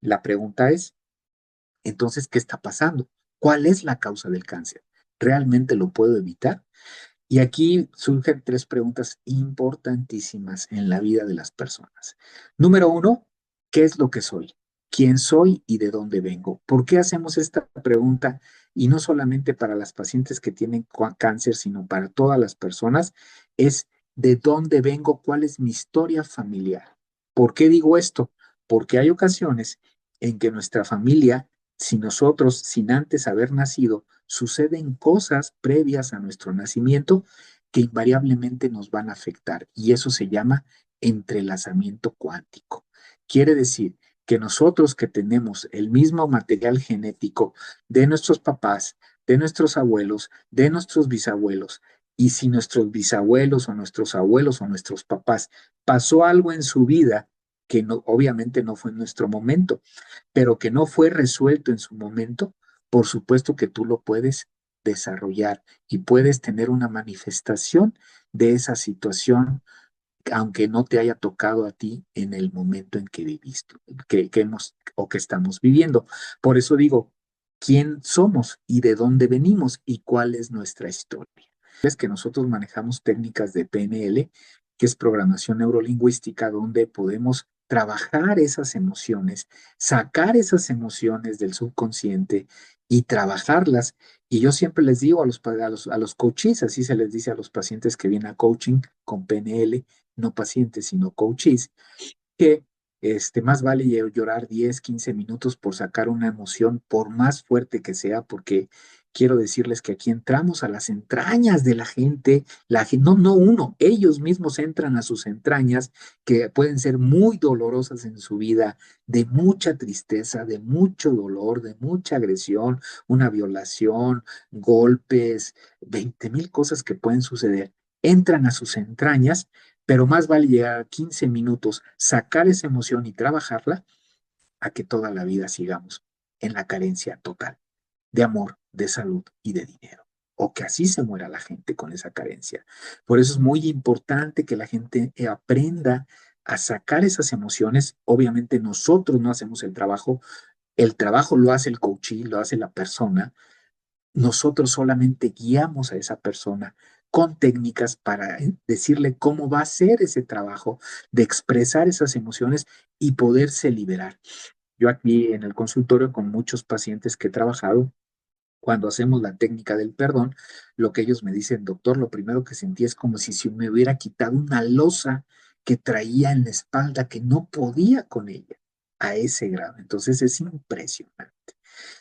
La pregunta es, entonces, ¿qué está pasando? ¿Cuál es la causa del cáncer? ¿Realmente lo puedo evitar? Y aquí surgen tres preguntas importantísimas en la vida de las personas. Número uno, ¿qué es lo que soy? ¿Quién soy y de dónde vengo? ¿Por qué hacemos esta pregunta? Y no solamente para las pacientes que tienen cáncer, sino para todas las personas, es ¿de dónde vengo? ¿Cuál es mi historia familiar? ¿Por qué digo esto? Porque hay ocasiones en que nuestra familia, si nosotros, sin antes haber nacido, suceden cosas previas a nuestro nacimiento que invariablemente nos van a afectar y eso se llama entrelazamiento cuántico. Quiere decir que nosotros que tenemos el mismo material genético de nuestros papás, de nuestros abuelos, de nuestros bisabuelos, y si nuestros bisabuelos o nuestros abuelos o nuestros papás pasó algo en su vida que no, obviamente no fue en nuestro momento, pero que no fue resuelto en su momento, por supuesto que tú lo puedes desarrollar y puedes tener una manifestación de esa situación, aunque no te haya tocado a ti en el momento en que viviste, que hemos o que estamos viviendo. Por eso digo, ¿quién somos y de dónde venimos y cuál es nuestra historia? Es que nosotros manejamos técnicas de PNL, que es programación neurolingüística, donde podemos trabajar esas emociones, sacar esas emociones del subconsciente y trabajarlas. Y yo siempre les digo a los coaches, así se les dice a los pacientes que vienen a coaching con PNL, no pacientes, sino coaches, que más vale llorar 10, 15 minutos por sacar una emoción, por más fuerte que sea, porque quiero decirles que aquí entramos a las entrañas de la gente, no, no uno, ellos mismos entran a sus entrañas, que pueden ser muy dolorosas en su vida, de mucha tristeza, de mucho dolor, de mucha agresión, una violación, golpes, 20,000 cosas que pueden suceder. Entran a sus entrañas, pero más vale llegar a 15 minutos, sacar esa emoción y trabajarla, a que toda la vida sigamos en la carencia total de amor, de salud y de dinero. O que así se muera la gente con esa carencia. Por eso es muy importante que la gente aprenda a sacar esas emociones. Obviamente nosotros no hacemos el trabajo lo hace el coachee, lo hace la persona, nosotros solamente guiamos a esa persona con técnicas para decirle cómo va a ser ese trabajo de expresar esas emociones y poderse liberar. Yo aquí en el consultorio con muchos pacientes que he trabajado, cuando hacemos la técnica del perdón, lo que ellos me dicen, doctor, lo primero que sentí es como si se me hubiera quitado una losa que traía en la espalda que no podía con ella a ese grado. Entonces es impresionante.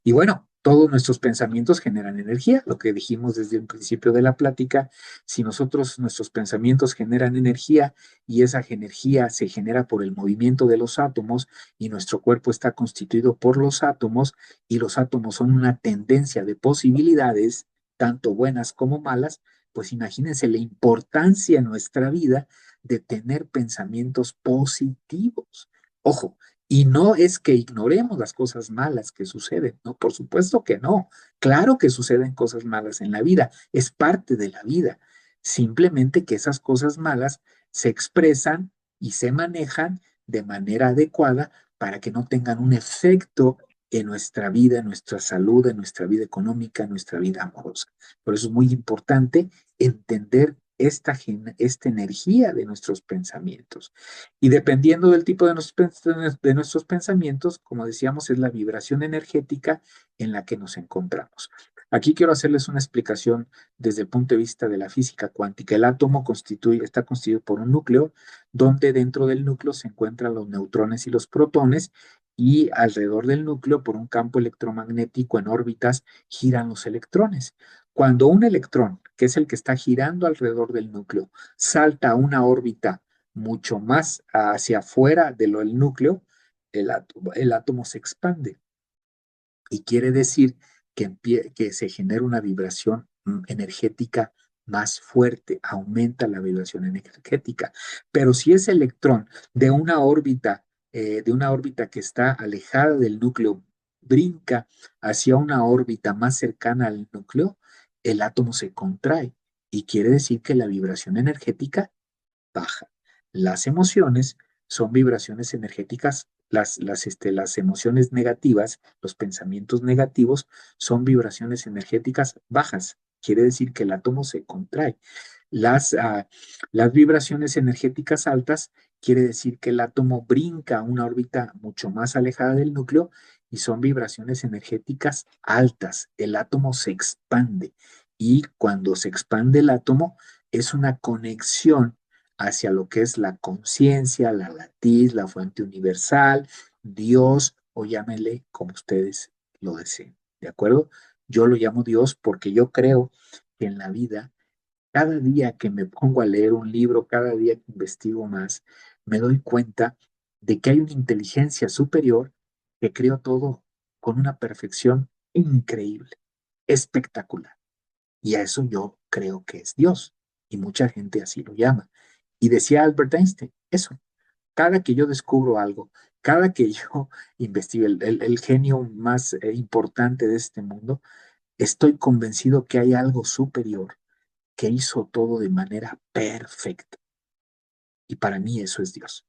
Y bueno, todos nuestros pensamientos generan energía, lo que dijimos desde un principio de la plática, si nuestros pensamientos generan energía y esa energía se genera por el movimiento de los átomos y nuestro cuerpo está constituido por los átomos y los átomos son una tendencia de posibilidades, tanto buenas como malas, pues imagínense la importancia en nuestra vida de tener pensamientos positivos. Ojo, y no es que ignoremos las cosas malas que suceden, no, por supuesto que no. Claro que suceden cosas malas en la vida, es parte de la vida. Simplemente que esas cosas malas se expresan y se manejan de manera adecuada para que no tengan un efecto en nuestra vida, en nuestra salud, en nuestra vida económica, en nuestra vida amorosa. Por eso es muy importante entender esta energía de nuestros pensamientos. Y dependiendo del tipo de nuestros pensamientos, como decíamos, es la vibración energética en la que nos encontramos. Aquí quiero hacerles una explicación desde el punto de vista de la física cuántica. El átomo está constituido por un núcleo, donde dentro del núcleo se encuentran los neutrones y los protones, y alrededor del núcleo, por un campo electromagnético en órbitas, giran los electrones. Cuando un electrón, que es el que está girando alrededor del núcleo, salta a una órbita mucho más hacia afuera de lo del núcleo, el átomo se expande y quiere decir que se genera una vibración energética más fuerte, aumenta la vibración energética. Pero si ese electrón de una órbita que está alejada del núcleo, brinca hacia una órbita más cercana al núcleo, el átomo se contrae y quiere decir que la vibración energética baja. Las emociones son vibraciones energéticas las emociones negativas, los pensamientos negativos, son vibraciones energéticas bajas. Quiere decir que el átomo se contrae. Las, ah, las vibraciones energéticas altas quiere decir que el átomo brinca a una órbita mucho más alejada del núcleo y son vibraciones energéticas altas. El átomo se expande y cuando se expande el átomo es una conexión hacia lo que es la conciencia, la latiz, la fuente universal, Dios, o llámenle como ustedes lo deseen. ¿De acuerdo? Yo lo llamo Dios porque yo creo que en la vida, cada día que me pongo a leer un libro, cada día que investigo más, me doy cuenta de que hay una inteligencia superior que creó todo con una perfección increíble, espectacular. Y a eso yo creo que es Dios. Y mucha gente así lo llama. Y decía Albert Einstein, eso, cada que yo descubro algo, cada que yo investigo el genio más importante de este mundo, estoy convencido que hay algo superior que hizo todo de manera perfecta. Y para mí eso es Dios.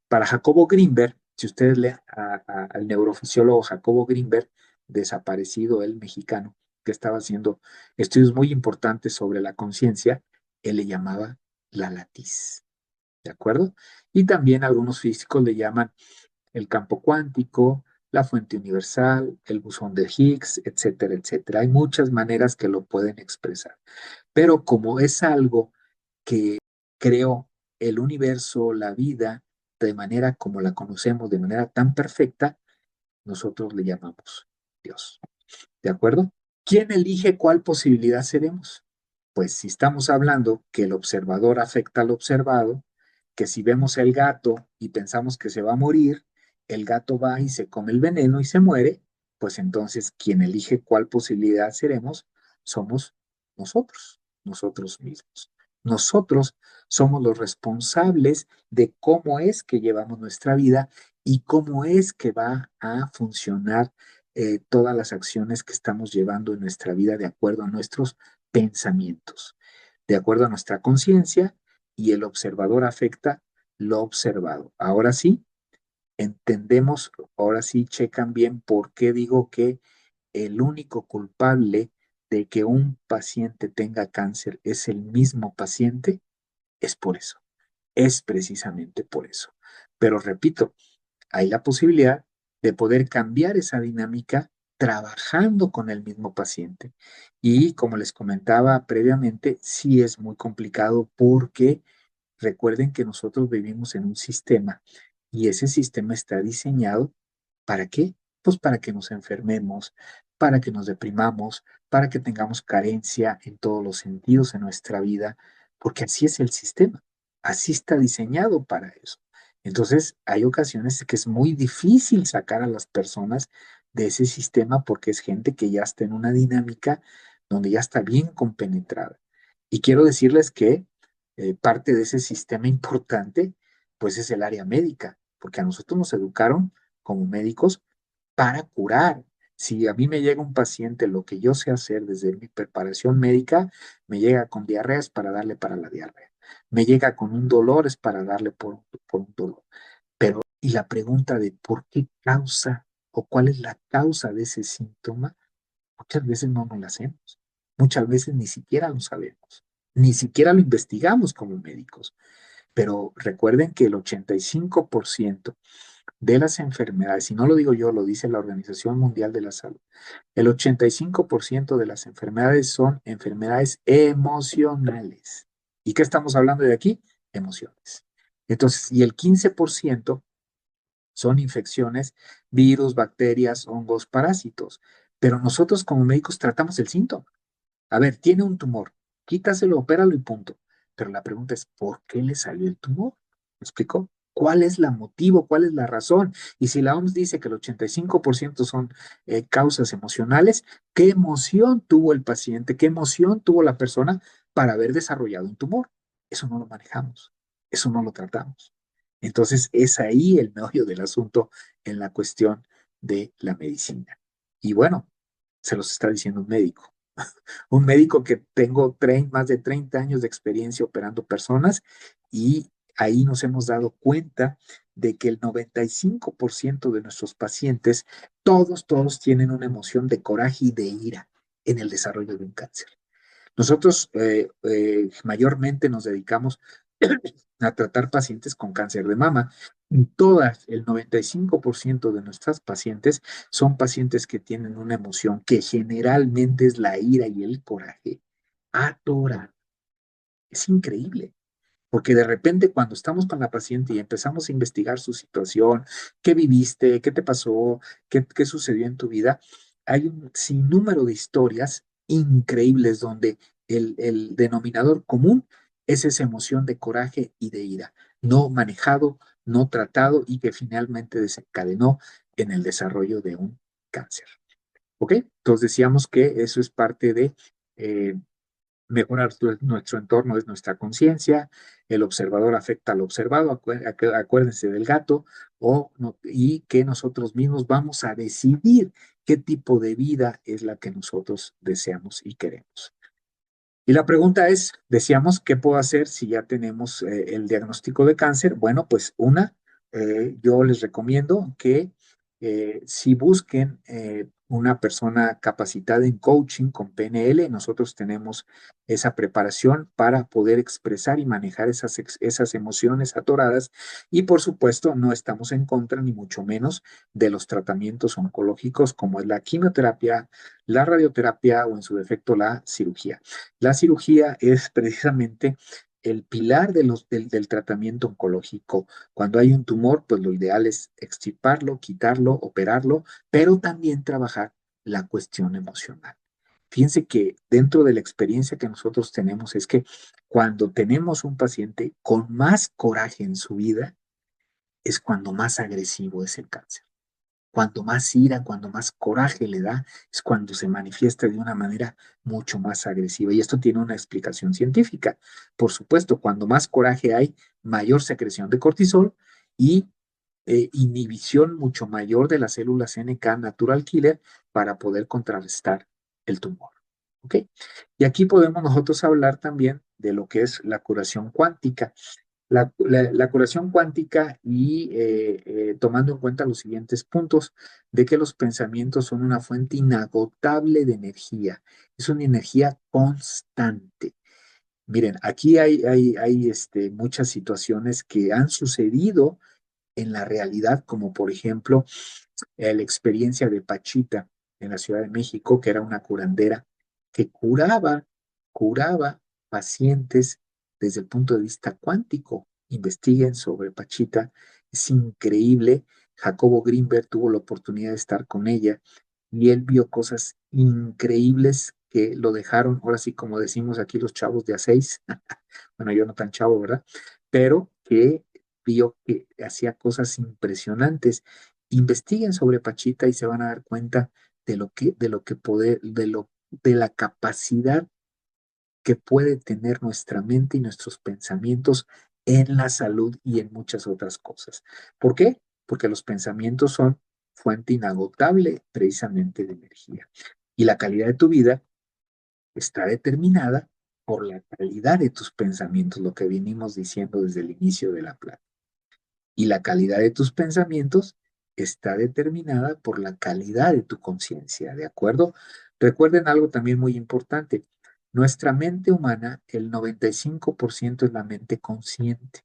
Para Jacobo Greenberg, si ustedes leen al neurofisiólogo Jacobo Greenberg, desaparecido el mexicano, que estaba haciendo estudios muy importantes sobre la conciencia, él le llamaba la latiz, ¿de acuerdo? Y también algunos físicos le llaman el campo cuántico, la fuente universal, el bosón de Higgs, etcétera, etcétera. Hay muchas maneras que lo pueden expresar, pero como es algo que creó el universo, la vida, de manera como la conocemos, de manera tan perfecta, nosotros le llamamos Dios. ¿De acuerdo? ¿Quién elige cuál posibilidad seremos? Pues si estamos hablando que el observador afecta al observado, que si vemos el gato y pensamos que se va a morir, el gato va y se come el veneno y se muere, pues entonces quien elige cuál posibilidad seremos somos nosotros mismos. Nosotros somos los responsables de cómo es que llevamos nuestra vida y cómo es que va a funcionar todas las acciones que estamos llevando en nuestra vida de acuerdo a nuestros pensamientos, de acuerdo a nuestra conciencia, y el observador afecta lo observado. Ahora sí, entendemos, ahora sí checan bien por qué digo que el único culpable de que un paciente tenga cáncer es el mismo paciente, es por eso, es precisamente por eso. Pero repito, hay la posibilidad de poder cambiar esa dinámica trabajando con el mismo paciente. Y como les comentaba previamente, sí es muy complicado porque recuerden que nosotros vivimos en un sistema y ese sistema está diseñado ¿para qué? Pues para que nos enfermemos, para que nos deprimamos, para que tengamos carencia en todos los sentidos en nuestra vida, porque así es el sistema, así está diseñado para eso. Entonces, hay ocasiones que es muy difícil sacar a las personas de ese sistema porque es gente que ya está en una dinámica donde ya está bien compenetrada. Y quiero decirles que parte de ese sistema importante, pues es el área médica, porque a nosotros nos educaron como médicos para curar. Si a mí me llega un paciente, lo que yo sé hacer desde mi preparación médica, me llega con diarreas para darle para la diarrea. Me llega con un dolor es para darle por un dolor. Pero, y la pregunta de por qué causa o cuál es la causa de ese síntoma, muchas veces no nos la hacemos. Muchas veces ni siquiera lo sabemos. Ni siquiera lo investigamos como médicos. Pero recuerden que el 85% de las enfermedades, y no lo digo yo, lo dice la Organización Mundial de la Salud, el 85% de las enfermedades son enfermedades emocionales. ¿Y qué estamos hablando de aquí? Emociones. Entonces, y el 15% son infecciones, virus, bacterias, hongos, parásitos. Pero nosotros como médicos tratamos el síntoma. A ver, tiene un tumor, quítaselo, opéralo y punto. Pero la pregunta es, ¿por qué le salió el tumor? ¿Me explicó? ¿Cuál es la motivo? ¿Cuál es la razón? Y si la OMS dice que el 85% son causas emocionales, ¿qué emoción tuvo el paciente? ¿Qué emoción tuvo la persona para haber desarrollado un tumor? Eso no lo manejamos, eso no lo tratamos. Entonces es ahí el meollo del asunto en la cuestión de la medicina. Y bueno, se los está diciendo un médico que tengo más de 30 años de experiencia operando personas y ahí nos hemos dado cuenta de que el 95% de nuestros pacientes, todos tienen una emoción de coraje y de ira en el desarrollo de un cáncer. Nosotros mayormente nos dedicamos a tratar pacientes con cáncer de mama. Todas, el 95% de nuestras pacientes son pacientes que tienen una emoción que generalmente es la ira y el coraje atorada. Es increíble. Porque de repente cuando estamos con la paciente y empezamos a investigar su situación, qué viviste, qué te pasó, qué sucedió en tu vida, hay un sinnúmero de historias increíbles donde el denominador común es esa emoción de coraje y de ira, no manejado, no tratado y que finalmente desencadenó en el desarrollo de un cáncer. ¿Ok? Entonces decíamos que eso es parte de eh, mejorar nuestro entorno es nuestra conciencia, el observador afecta al observado, acuérdense del gato, y que nosotros mismos vamos a decidir qué tipo de vida es la que nosotros deseamos y queremos. Y la pregunta es, decíamos, ¿qué puedo hacer si ya tenemos el diagnóstico de cáncer? Bueno, pues yo les recomiendo que si busquen una persona capacitada en coaching con PNL, nosotros tenemos esa preparación para poder expresar y manejar esas emociones atoradas y por supuesto no estamos en contra ni mucho menos de los tratamientos oncológicos como es la quimioterapia, la radioterapia o en su defecto la cirugía. La cirugía es precisamente el pilar del tratamiento oncológico. Cuando hay un tumor, pues lo ideal es extirparlo, quitarlo, operarlo, pero también trabajar la cuestión emocional. Fíjense que dentro de la experiencia que nosotros tenemos es que cuando tenemos un paciente con más coraje en su vida, es cuando más agresivo es el cáncer. Cuanto más ira, cuando más coraje le da, es cuando se manifiesta de una manera mucho más agresiva. Y esto tiene una explicación científica. Por supuesto, cuando más coraje hay, mayor secreción de cortisol y inhibición mucho mayor de las células NK natural killer para poder contrarrestar el tumor. ¿Ok? Y aquí podemos nosotros hablar también de lo que es la curación cuántica. La curación cuántica y tomando en cuenta los siguientes puntos de que los pensamientos son una fuente inagotable de energía, es una energía constante. Miren, aquí hay muchas situaciones que han sucedido en la realidad, como por ejemplo la experiencia de Pachita en la Ciudad de México, que era una curandera que curaba pacientes desde el punto de vista cuántico. Investiguen sobre Pachita, es increíble. Jacobo Greenberg tuvo la oportunidad de estar con ella y él vio cosas increíbles que lo dejaron, ahora sí como decimos aquí los chavos de A6, bueno, yo no tan chavo, ¿verdad? Pero que vio que hacía cosas impresionantes. Investiguen sobre Pachita y se van a dar cuenta de la capacidad que puede tener nuestra mente y nuestros pensamientos en la salud y en muchas otras cosas. ¿Por qué? Porque los pensamientos son fuente inagotable precisamente de energía. Y la calidad de tu vida está determinada por la calidad de tus pensamientos, lo que venimos diciendo desde el inicio de la plática. Y la calidad de tus pensamientos está determinada por la calidad de tu conciencia, ¿de acuerdo? Recuerden algo también muy importante. Nuestra mente humana, el 95% es la mente consciente,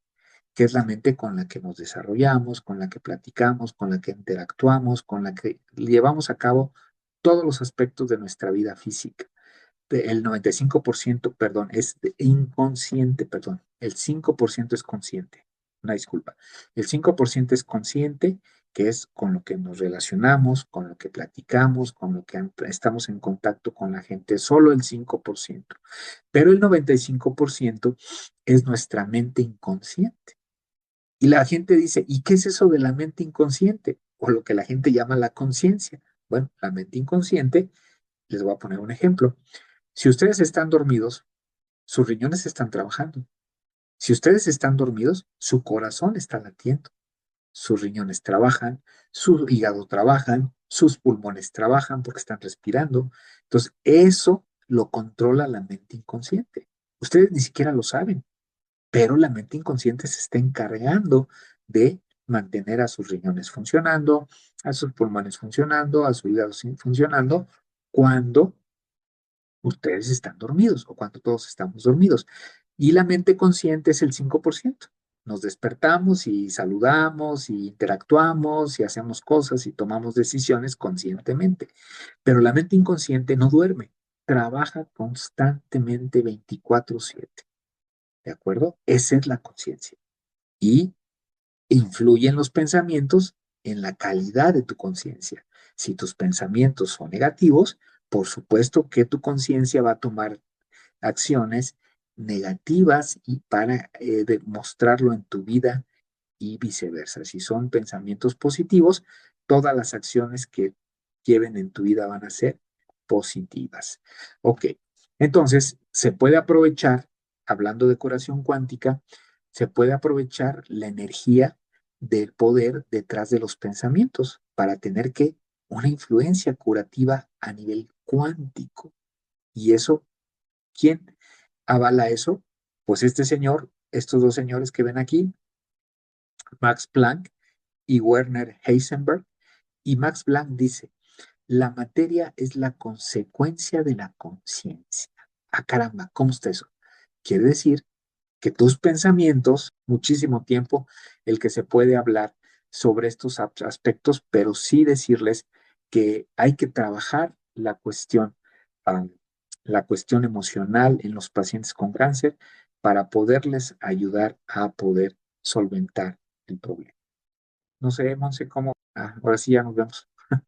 que es la mente con la que nos desarrollamos, con la que platicamos, con la que interactuamos, con la que llevamos a cabo todos los aspectos de nuestra vida física. El 95%, perdón, es inconsciente, perdón. El 5% es consciente. Una disculpa. El 5% es consciente, que es con lo que nos relacionamos, con lo que platicamos, con lo que estamos en contacto con la gente. Solo el 5%. Pero el 95% es nuestra mente inconsciente. Y la gente dice, ¿y qué es eso de la mente inconsciente? O lo que la gente llama la conciencia. Bueno, la mente inconsciente, les voy a poner un ejemplo. Si ustedes están dormidos, sus riñones están trabajando. Si ustedes están dormidos, su corazón está latiendo. Sus riñones trabajan, su hígado trabajan, sus pulmones trabajan porque están respirando. Entonces, eso lo controla la mente inconsciente. Ustedes ni siquiera lo saben, pero la mente inconsciente se está encargando de mantener a sus riñones funcionando, a sus pulmones funcionando, a su hígado funcionando, cuando ustedes están dormidos o cuando todos estamos dormidos. Y la mente consciente es el 5%. Nos despertamos y saludamos y interactuamos y hacemos cosas y tomamos decisiones conscientemente. Pero la mente inconsciente no duerme, trabaja constantemente 24/7. ¿De acuerdo? Esa es la conciencia. Y influyen los pensamientos en la calidad de tu conciencia. Si tus pensamientos son negativos, por supuesto que tu conciencia va a tomar acciones negativas y para demostrarlo en tu vida y viceversa. Si son pensamientos positivos, todas las acciones que lleven en tu vida van a ser positivas. Ok, entonces se puede aprovechar, hablando de curación cuántica, se puede aprovechar la energía del poder detrás de los pensamientos para tener que una influencia curativa a nivel cuántico. Y eso, ¿quién avala eso? Pues este señor, estos dos señores que ven aquí, Max Planck y Werner Heisenberg. Y Max Planck dice, la materia es la consecuencia de la conciencia. Ah, caramba, ¿cómo está eso? Quiere decir que tus pensamientos, muchísimo tiempo, el que se puede hablar sobre estos aspectos, pero sí decirles que hay que trabajar ah, la cuestión emocional en los pacientes con cáncer para poderles ayudar a poder solventar el problema. No sé, Monse, cómo. Ahora sí ya nos vemos.